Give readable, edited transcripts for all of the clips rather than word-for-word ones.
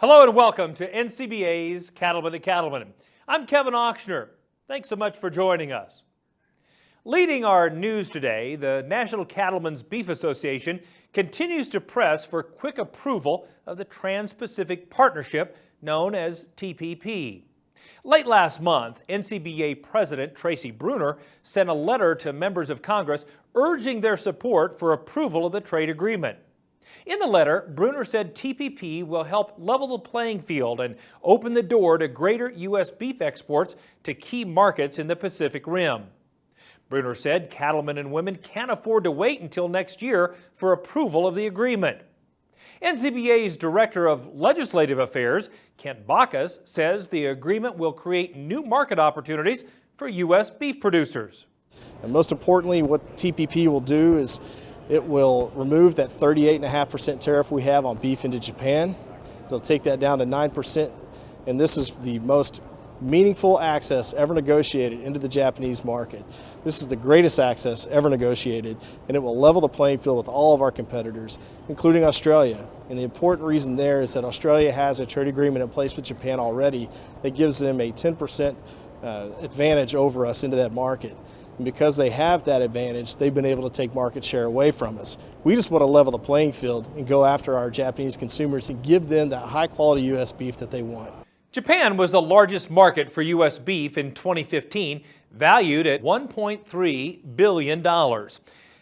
Hello and welcome to NCBA's Cattlemen to Cattlemen. I'm Kevin Auctioner. Thanks so much for joining us. Leading our news today, the National Cattlemen's Beef Association continues to press for quick approval of the Trans-Pacific Partnership known as TPP. Late last month, NCBA President Tracy Bruner sent a letter to members of Congress urging their support for approval of the trade agreement. In the letter, Bruner said TPP will help level the playing field and open the door to greater U.S. beef exports to key markets in the Pacific Rim. Bruner said cattlemen and women can't afford to wait until next year for approval of the agreement. NCBA's Director of Legislative Affairs, Kent Bacchus, says the agreement will create new market opportunities for U.S. beef producers. And most importantly, what TPP will do is it will remove that 38.5% tariff we have on beef into Japan. It'll take that down to 9%, and this is the most meaningful access ever negotiated into the Japanese market. This is the greatest access ever negotiated, and it will level the playing field with all of our competitors, including Australia. And the important reason there is that Australia has a trade agreement in place with Japan already that gives them a 10% advantage over us into that market. And because they have that advantage, they've been able to take market share away from us. We just want to level the playing field and go after our Japanese consumers and give them that high-quality U.S. beef that they want. Japan was the largest market for U.S. beef in 2015, valued at $1.3 billion.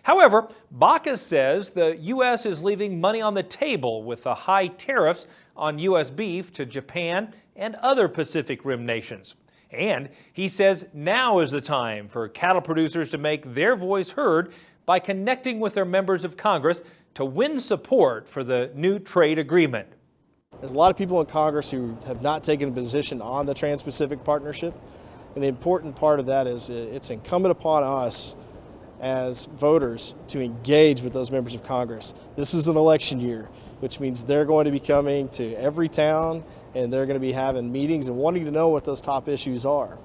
However, Bacchus says the U.S. is leaving money on the table with the high tariffs on U.S. beef to Japan and other Pacific Rim nations. And he says now is the time for cattle producers to make their voice heard by connecting with their members of Congress to win support for the new trade agreement. There's a lot of people in Congress who have not taken a position on the Trans-Pacific Partnership, and the important part of that is it's incumbent upon us as voters to engage with those members of Congress. This is an election year, which means they're going to be coming to every town and they're going to be having meetings and wanting to know what those top issues are.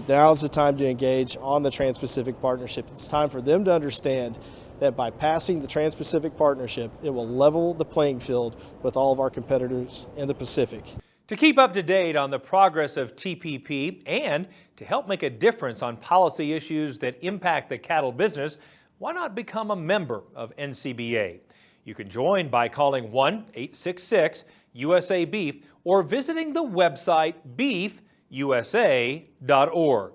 Now's the time to engage on the Trans-Pacific Partnership. It's time for them to understand that by passing the Trans-Pacific Partnership, it will level the playing field with all of our competitors in the Pacific. To keep up to date on the progress of TPP and to help make a difference on policy issues that impact the cattle business, why not become a member of NCBA? You can join by calling 1-866-USA-BEEF or visiting the website beefusa.org.